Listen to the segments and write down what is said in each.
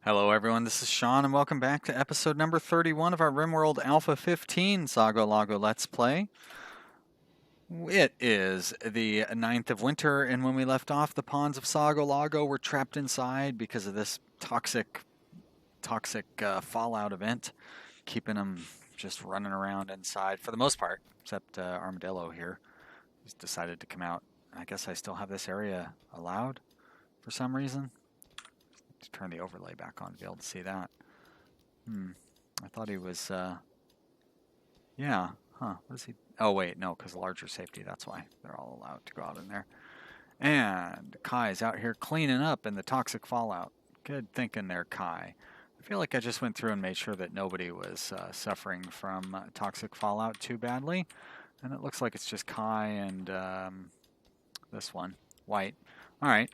Hello everyone, this is Sean and welcome back to episode number 31 of our Rimworld A15 Sago Lago Let's Play. It is the 9th of winter, and when we left off, the ponds of Sago Lago were trapped inside because of this toxic fallout event, keeping them just running around inside for the most part, except Armadillo here. He's decided to come out. I guess I still have this area allowed for some reason. To turn the overlay back on to be able to see that. I thought he was, yeah, huh, what is he? Oh, wait, no, because larger safety, that's why they're all allowed to go out in there. And Kai's out here cleaning up in the toxic fallout. Good thinking there, Kai. I feel like I just went through and made sure that nobody was suffering from toxic fallout too badly. And it looks like it's just Kai and this one, White. All right.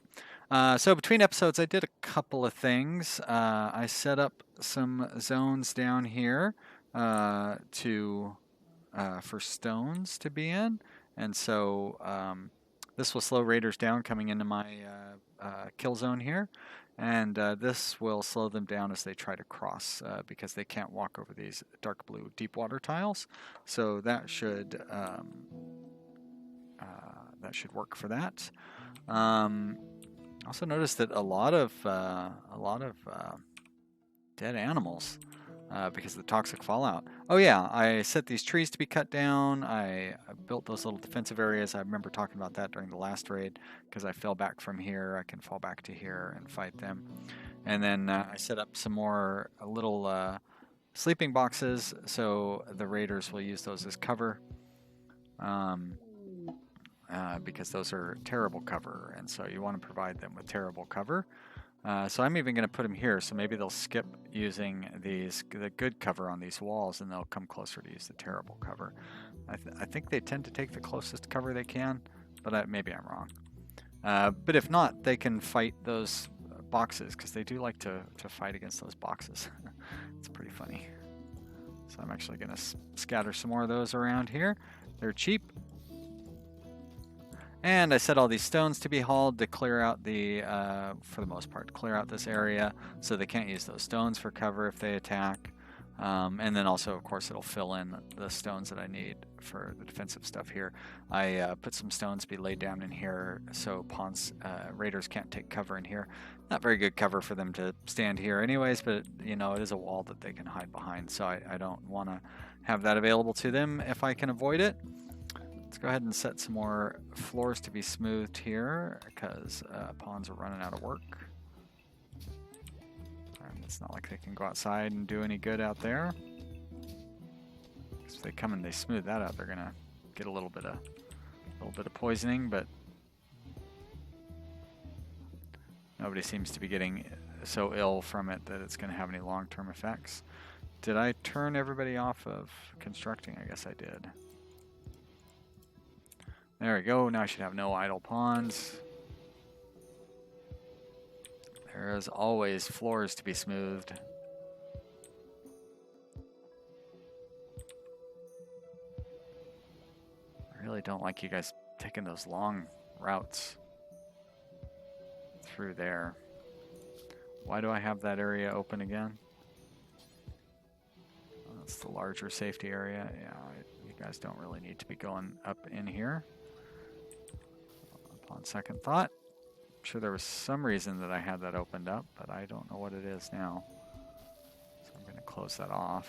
So between episodes, I did a couple of things. I set up some zones down here for stones to be in, and so this will slow raiders down coming into my kill zone here, and this will slow them down as they try to cross because they can't walk over these dark blue deep water tiles. So that should work for that. Also noticed that a lot of dead animals because of the toxic fallout. Oh yeah, I set these trees to be cut down. I built those little defensive areas. I remember talking about that during the last raid because I fell back from here. I can fall back to here and fight them. And then I set up some more little sleeping boxes so the raiders will use those as cover. Because those are terrible cover, and so you want to provide them with terrible cover. So I'm even going to put them here, so maybe they'll skip using the good cover on these walls, and they'll come closer to use the terrible cover. I think they tend to take the closest cover they can, but maybe I'm wrong. But if not, they can fight those boxes, because they do like to fight against those boxes. It's pretty funny. So I'm actually going to scatter some more of those around here. They're cheap. And I set all these stones to be hauled to clear out for the most part, clear out this area so they can't use those stones for cover if they attack. And then also, of course, it'll fill in the stones that I need for the defensive stuff here. I put some stones to be laid down in here so raiders can't take cover in here. Not very good cover for them to stand here anyways, but you know, it is a wall that they can hide behind, so I don't want to have that available to them if I can avoid it. Let's go ahead and set some more floors to be smoothed here because pawns are running out of work. And it's not like they can go outside and do any good out there. If they come and they smooth that out, they're gonna get a little bit of poisoning, but nobody seems to be getting so ill from it that it's gonna have any long-term effects. Did I turn everybody off of constructing? I guess I did. There we go, now I should have no idle pawns. There is always floors to be smoothed. I really don't like you guys taking those long routes through there. Why do I have that area open again? Oh, that's the larger safety area. Yeah, you guys don't really need to be going up in here. Upon second thought, I'm sure there was some reason that I had that opened up, but I don't know what it is now. So I'm going to close that off.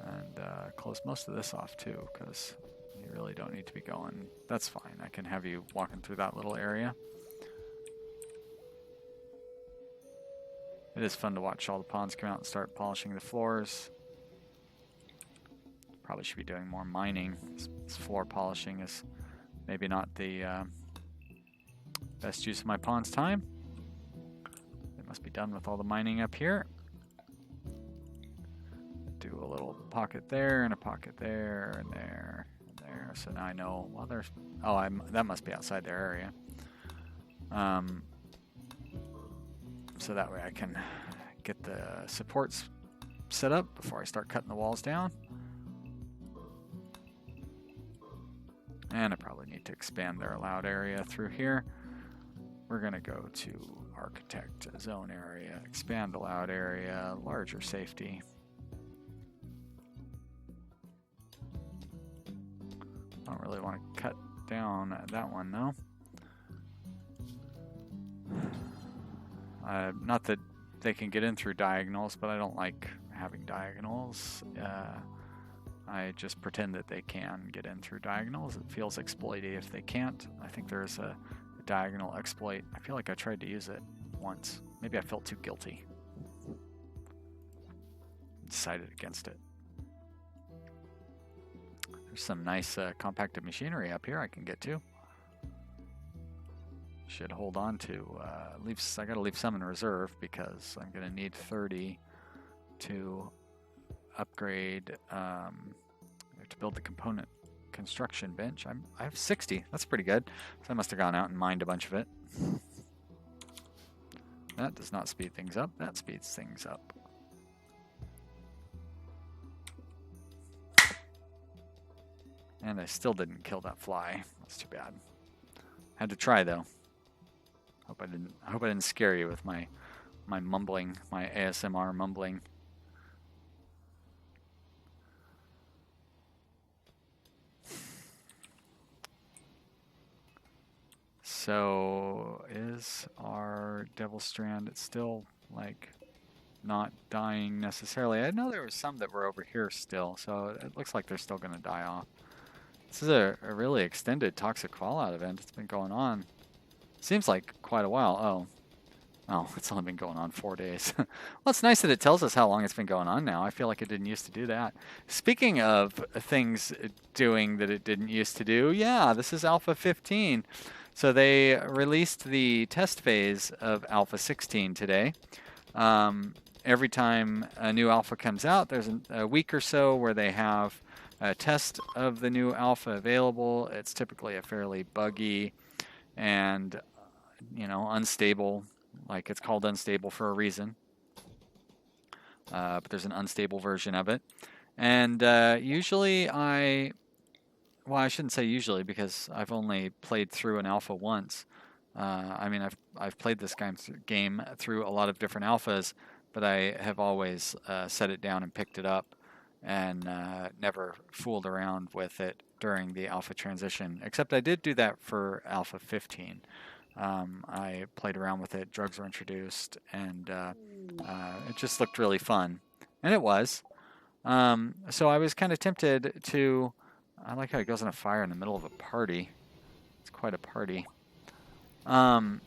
And close most of this off too, because you really don't need to be going. That's fine. I can have you walking through that little area. It is fun to watch all the pawns come out and start polishing the floors. Probably should be doing more mining. This floor polishing is maybe not the best use of my pawn's time. It must be done with all the mining up here. Do a little pocket there and a pocket there and there and there. So now I know. Well, there's. Oh, that must be outside their area. So that way I can get the supports set up before I start cutting the walls down. And I probably need to expand their allowed area through here. We're going to go to architect zone area, expand allowed area, larger safety. I don't really want to cut down that one though. Not that they can get in through diagonals, but I don't like having diagonals. I just pretend that they can get in through diagonals. It feels exploity if they can't. I think there's a diagonal exploit. I feel like I tried to use it once. Maybe I felt too guilty. Decided against it. There's some nice compacted machinery up here I can get to. Should hold on to. I gotta leave some in reserve because I'm gonna need 30 to upgrade to build the component construction bench. I have 60. That's pretty good. So I must have gone out and mined a bunch of it. That does not speed things up. That speeds things up. And I still didn't kill that fly. That's too bad. Had to try though. Hope I didn't scare you with my mumbling, my ASMR mumbling. So is our Devil Strand, it's still like not dying necessarily. I know there was some that were over here still, so it looks like they're still going to die off. This is a really extended toxic fallout event. It's been going on. Seems like quite a while. Oh, it's only been going on 4 days. Well, it's nice that it tells us how long it's been going on now. I feel like it didn't used to do that. Speaking of things doing that it didn't used to do, yeah, this is Alpha 15. So they released the test phase of Alpha 16 today. Every time a new alpha comes out, there's a week or so where they have a test of the new alpha available. It's typically a fairly buggy and, you know, unstable. Like, it's called unstable for a reason. But there's an unstable version of it. And usually well, I shouldn't say usually because I've only played through an alpha once. I mean, I've played this game through a lot of different alphas, but I have always set it down and picked it up and never fooled around with it during the alpha transition, except I did do that for Alpha 15. I played around with it, drugs were introduced, and it just looked really fun. And it was. So I was kind of tempted to... I like how it goes on a fire in the middle of a party. It's quite a party. I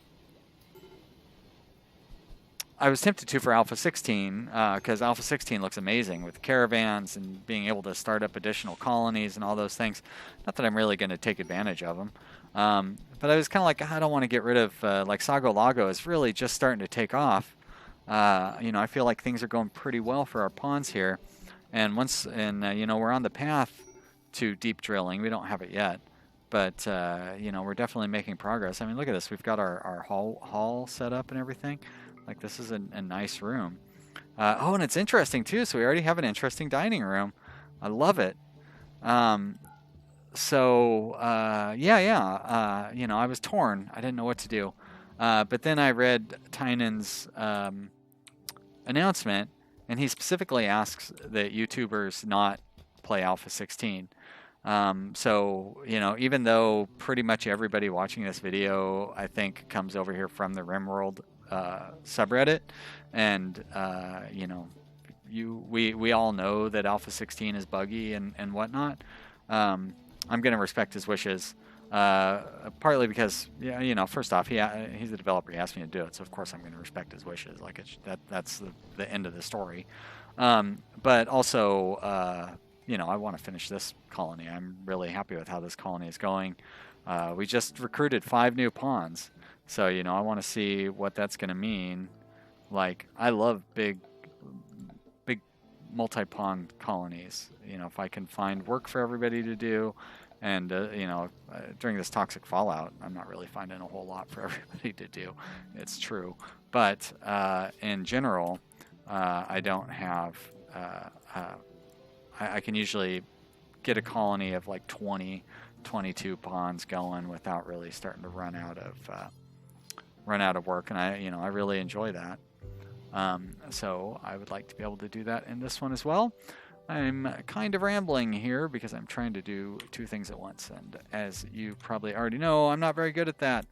was tempted to for Alpha 16 because Alpha 16 looks amazing with caravans and being able to start up additional colonies and all those things. Not that I'm really going to take advantage of them. But I was kind of like, I don't want to get rid of, like Sago Lago is really just starting to take off. You know, I feel like things are going pretty well for our pawns here. And you know, we're on the path to deep drilling. We don't have it yet. But, you know, we're definitely making progress. I mean, look at this. We've got our hall set up and everything. Like, this is a nice room. Oh, and it's interesting, too. So we already have an interesting dining room. I love it. Yeah. You know, I was torn. I didn't know what to do. But then I read Tynan's announcement, and he specifically asks that YouTubers not play Alpha 16. So, you know, even though pretty much everybody watching this video, I think, comes over here from the Rimworld subreddit, and, you know, we all know that Alpha 16 is buggy and whatnot. I'm going to respect his wishes, partly because, yeah, you know, first off, he's a developer. He asked me to do it, so of course I'm going to respect his wishes. Like, that's the end of the story. But also, you know, I want to finish this colony. I'm really happy with how this colony is going. We just recruited 5 new pawns, so, you know, I want to see what that's going to mean. Like, I love big multi-pawn colonies. You know, if I can find work for everybody to do, and you know, during this toxic fallout, I'm not really finding a whole lot for everybody to do. It's true, but in general, I don't have. I can usually get a colony of like 22 pawns going without really starting to run out run out of work, and I really enjoy that. So I would like to be able to do that in this one as well. I'm kind of rambling here because I'm trying to do two things at once, and as you probably already know, I'm not very good at that.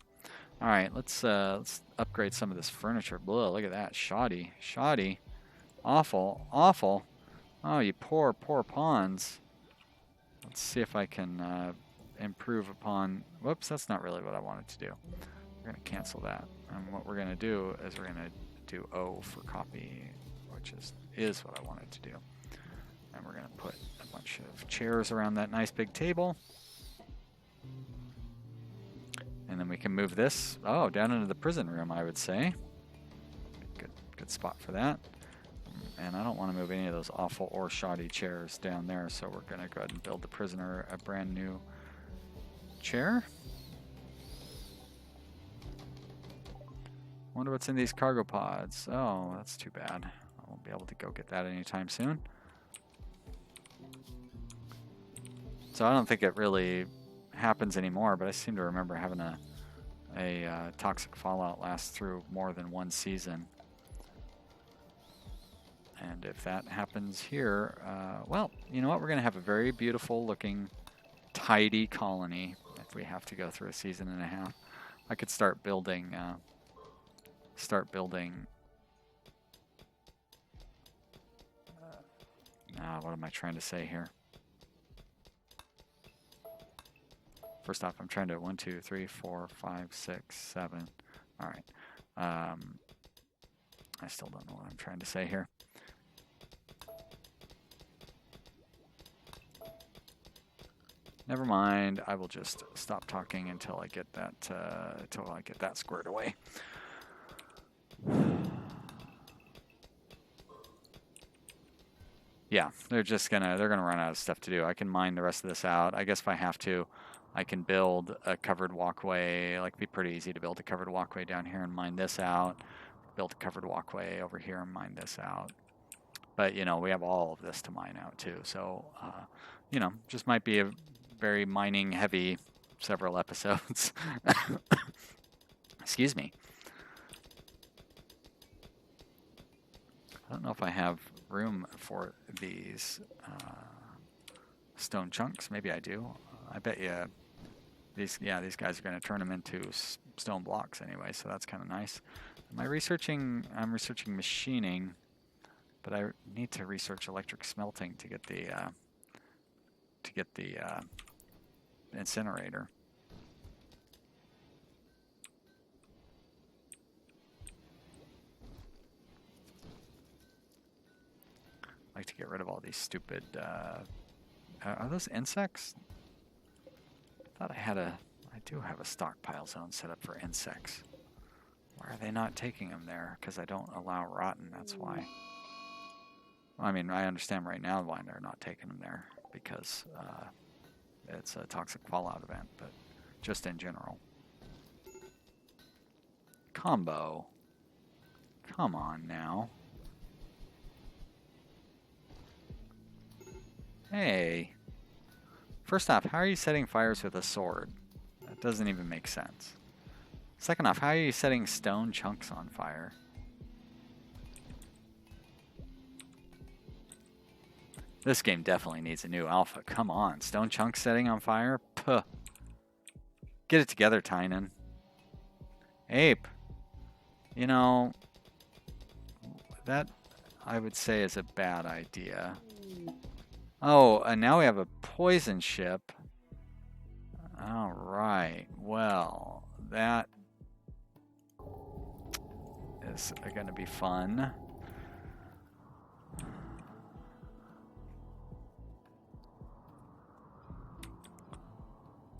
All right, let's upgrade some of this furniture. Blah, look at that, shoddy, awful. Oh, you poor pawns. Let's see if I can improve upon. Whoops, that's not really what I wanted to do. We're gonna cancel that, and what we're gonna do is we're gonna do O for copy, which is what I wanted to do. And we're gonna put a bunch of chairs around that nice big table. And then we can move this, down into the prison room, I would say. Good spot for that. And I don't want to move any of those awful or shoddy chairs down there, so we're gonna go ahead and build the prisoner a brand new chair. Wonder what's in these cargo pods. Oh, that's too bad. I won't be able to go get that anytime soon. So I don't think it really happens anymore, but I seem to remember having a toxic fallout last through more than one season. And if that happens here, well, you know what? We're going to have a very beautiful looking, tidy colony if we have to go through a season and a half. I could start building... what am I trying to say here? First off, I'm trying to 1, 2, 3, 4, 5, 6, 7. All right. I still don't know what I'm trying to say here. Never mind. I will just stop talking until I get that squared away. Yeah, they're gonna run out of stuff to do. I can mine the rest of this out. I guess if I have to, I can build a covered walkway. Like, it'd be pretty easy to build a covered walkway down here and mine this out. Build a covered walkway over here and mine this out. But we have all of this to mine out too. So just might be a very mining heavy several episodes. Excuse me. I don't know if I have room for these stone chunks. Maybe I do. I bet you these guys are going to turn them into stone blocks anyway, so that's kind of nice. Am I researching? I'm researching machining, but I need to research electric smelting to get the incinerator. I like to get rid of all these stupid. Are those insects? I thought I do have a stockpile zone set up for insects. Why are they not taking them there? Because I don't allow rotten, that's why. I mean, I understand right now why they're not taking them there, because it's a toxic fallout event, but just in general. Combo. Come on now. Hey. First off, how are you setting fires with a sword? That doesn't even make sense. Second off, how are you setting stone chunks on fire? This game definitely needs a new alpha. Come on, stone chunks setting on fire? Puh. Get it together, Tynan. Ape. That I would say is a bad idea. Oh, and now we have a poison ship. All right. Well, that is going to be fun.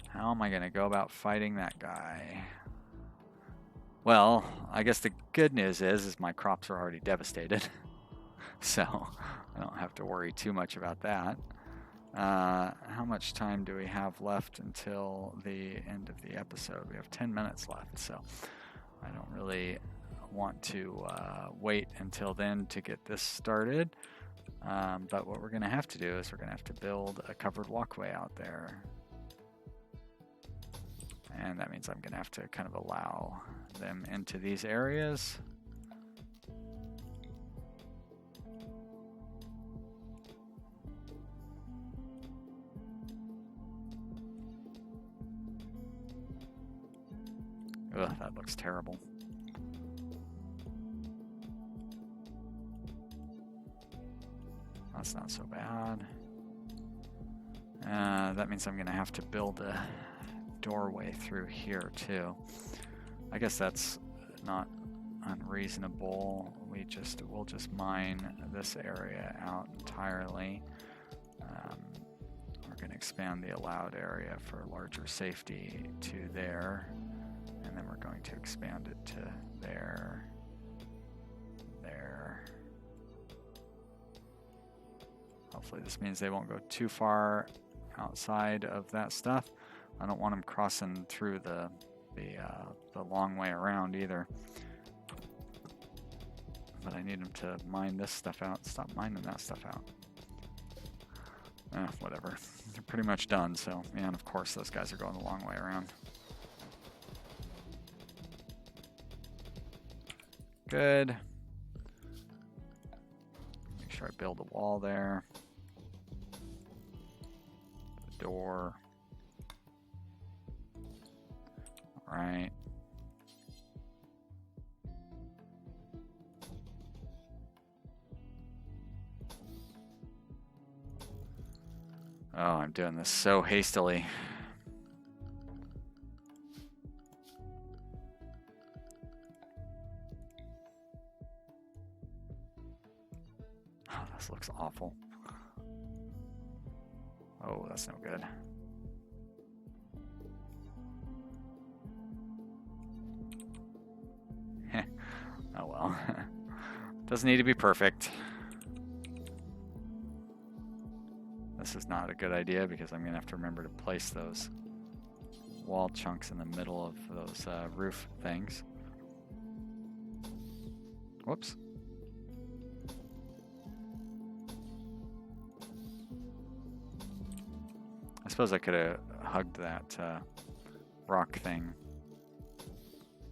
How am I going to go about fighting that guy? Well, I guess the good news is my crops are already devastated. So I don't have to worry too much about that. How much time do we have left until the end of the episode? We have 10 minutes left, so I don't really want to wait until then to get this started. But what we're going to have to do is we're going to have to build a covered walkway out there. And that means I'm going to have to kind of allow them into these areas. Ugh, that looks terrible. That's not so bad. That means I'm going to have to build a doorway through here too. I guess that's not unreasonable. We'll just mine this area out entirely. We're going to expand the allowed area for larger safety to there, and then we're going to expand it to there, there. Hopefully this means they won't go too far outside of that stuff. I don't want them crossing through the long way around either. But I need them to mine this stuff out. Stop mining that stuff out. Whatever. They're pretty much done, so yeah, and of course those guys are going the long way around. Good. Make sure I build a wall there. The door. All right. Oh, I'm doing this so hastily. Oh, this looks awful. Oh, that's no good. Oh well. Doesn't need to be perfect. This is not a good idea because I'm going to have to remember to place those wall chunks in the middle of those roof things. Whoops. I suppose I could have hugged that rock thing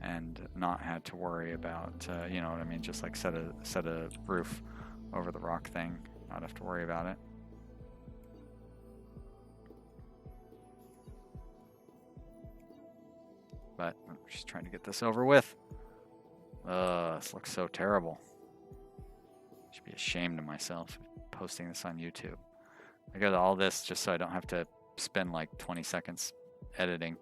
and not had to worry about, you know what I mean, just like set a roof over the rock thing, not have to worry about it. But I'm just trying to get this over with. This looks so terrible. I should be ashamed of myself posting this on YouTube. I got all this just so I don't have to spend like 20 seconds editing.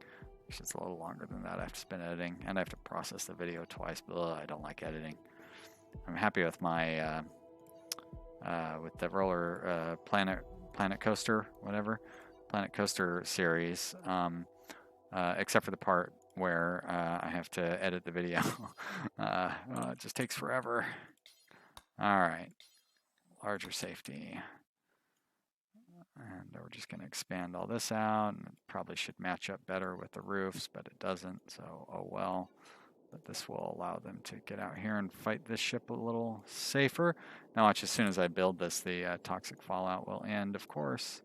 It's just a little longer than that. I have to spend editing, and I have to process the video twice. But I don't like editing. I'm happy with my with the roller planet coaster, whatever, planet coaster series, except for the part where I have to edit the video. It just takes forever. All right, larger safety. And we're just going to expand all this out, and it probably should match up better with the roofs, but it doesn't, so oh well. But this will allow them to get out here and fight this ship a little safer. Now watch, as soon as I build this, the toxic fallout will end, of course.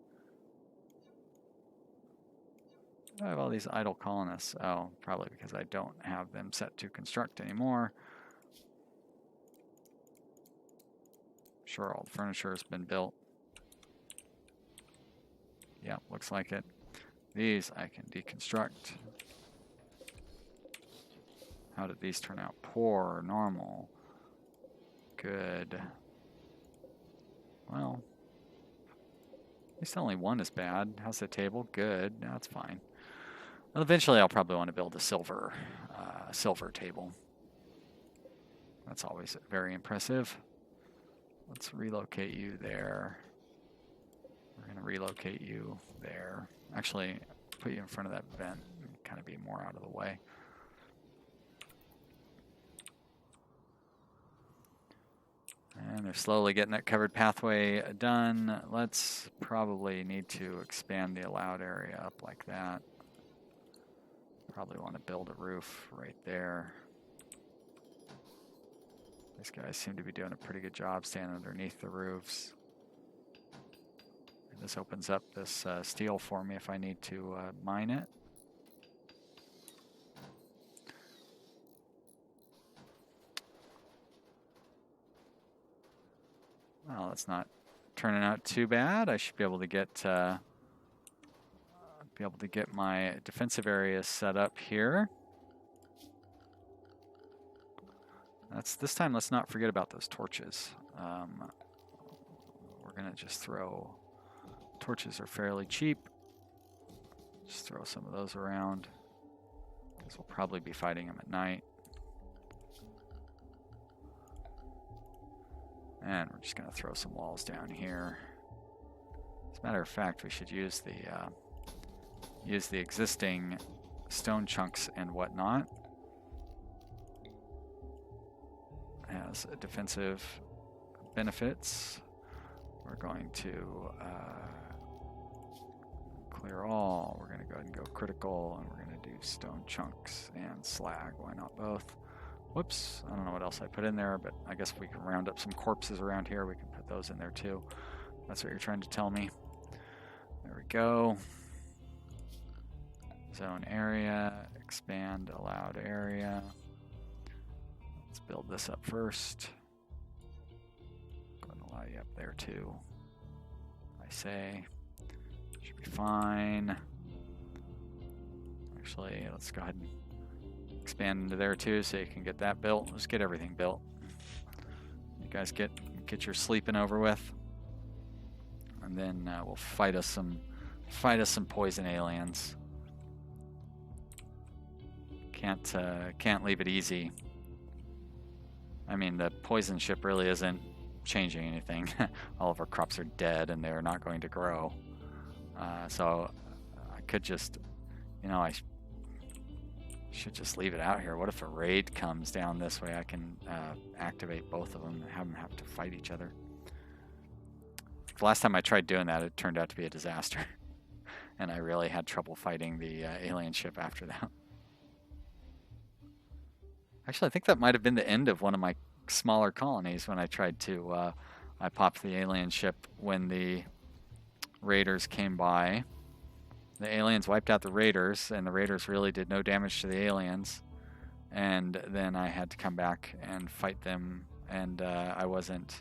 I have all these idle colonists. Oh, probably because I don't have them set to construct anymore. Sure, all the furniture has been built. Yeah, looks like it. These I can deconstruct. How did these turn out? Poor, normal, good. Well, at least only one is bad. How's the table? Good. No, that's fine. Well, eventually, I'll probably want to build a silver table. That's always very impressive. Let's relocate you there. We're going to relocate you there. Actually, put you in front of that vent and kind of be more out of the way. And they're slowly getting that covered pathway done. Let's probably need to expand the allowed area up like that. Probably want to build a roof right there. These guys seem to be doing a pretty good job staying underneath the roofs. And this opens up this steel for me if I need to mine it. Well, that's not turning out too bad. I should be able to get my defensive area set up here. This time, let's not forget about those torches. We're gonna just throw, torches are fairly cheap. Just throw some of those around, because we'll probably be fighting them at night. And we're just gonna throw some walls down here. As a matter of fact, we should use the existing stone chunks and whatnot as defensive benefits. We're going to clear all. We're going to go ahead and go critical, and we're going to do stone chunks and slag. Why not both? Whoops, I don't know what else I put in there, but I guess we can round up some corpses around here. We can put those in there too. That's what you're trying to tell me. There we go. Zone area, expand allowed area. Let's build this up first. Go ahead and allow you up there too. I say, should be fine. Actually, let's go ahead and expand into there too, so you can get that built. Let's get everything built. You guys get your sleeping over with, and then we'll fight us some poison aliens. Can't leave it easy. I mean, the poison ship really isn't changing anything. All of our crops are dead and they're not going to grow. So I could just, I should just leave it out here. What if a raid comes down this way? I can activate both of them and have them have to fight each other. The last time I tried doing that, it turned out to be a disaster. And I really had trouble fighting the alien ship after that. Actually, I think that might have been the end of one of my smaller colonies when I tried to, I popped the alien ship when the raiders came by. The aliens wiped out the raiders, and the raiders really did no damage to the aliens. And then I had to come back and fight them, and I wasn't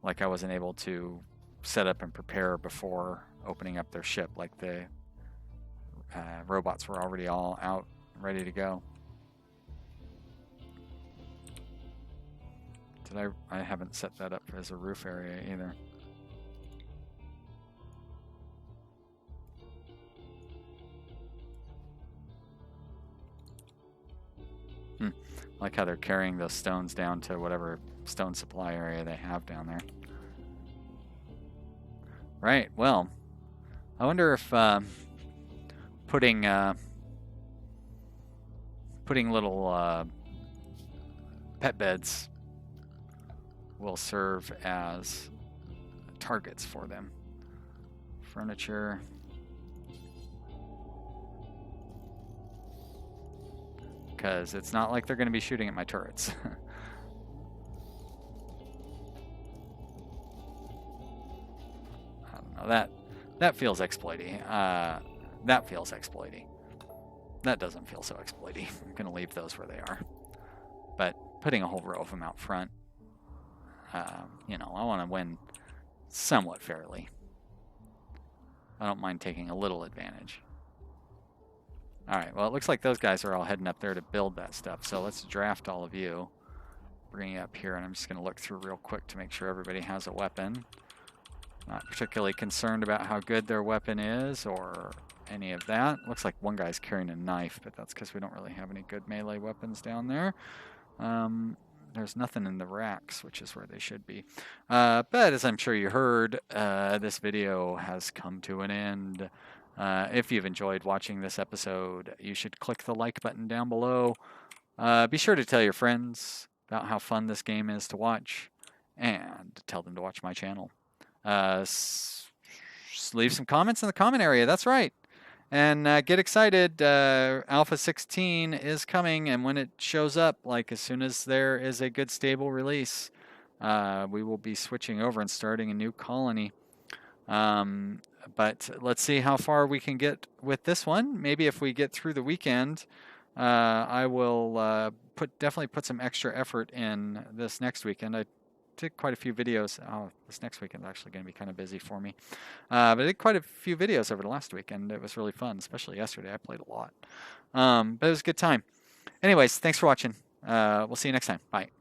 able to set up and prepare before opening up their ship. Like the robots were already all out, ready to go. I haven't set that up as a roof area either. I like how they're carrying those stones down to whatever stone supply area they have down there. Right, well, I wonder if putting little pet beds will serve as targets for them. Furniture. Because it's not like they're going to be shooting at my turrets. I don't know. That feels exploity. That feels exploity. That doesn't feel so exploity. I'm going to leave those where they are. But putting a whole row of them out front, I want to win somewhat fairly. I don't mind taking a little advantage. Alright, well, it looks like those guys are all heading up there to build that stuff. So let's draft all of you. Bring you up here, and I'm just going to look through real quick to make sure everybody has a weapon. Not particularly concerned about how good their weapon is or any of that. Looks like one guy's carrying a knife, but that's because we don't really have any good melee weapons down there. There's nothing in the racks, which is where they should be. But as I'm sure you heard, this video has come to an end. If you've enjoyed watching this episode, you should click the like button down below. Be sure to tell your friends about how fun this game is to watch, and tell them to watch my channel. Leave some comments in the comment area, that's right. And get excited, Alpha 16 is coming, and when it shows up, like as soon as there is a good stable release, we will be switching over and starting a new colony. But let's see how far we can get with this one. Maybe if we get through the weekend, I will definitely put some extra effort in this next weekend. I did quite a few videos. Oh, this next weekend is actually going to be kind of busy for me. But I did quite a few videos over the last weekend. It was really fun, especially yesterday. I played a lot. But it was a good time. Anyways, thanks for watching. We'll see you next time. Bye.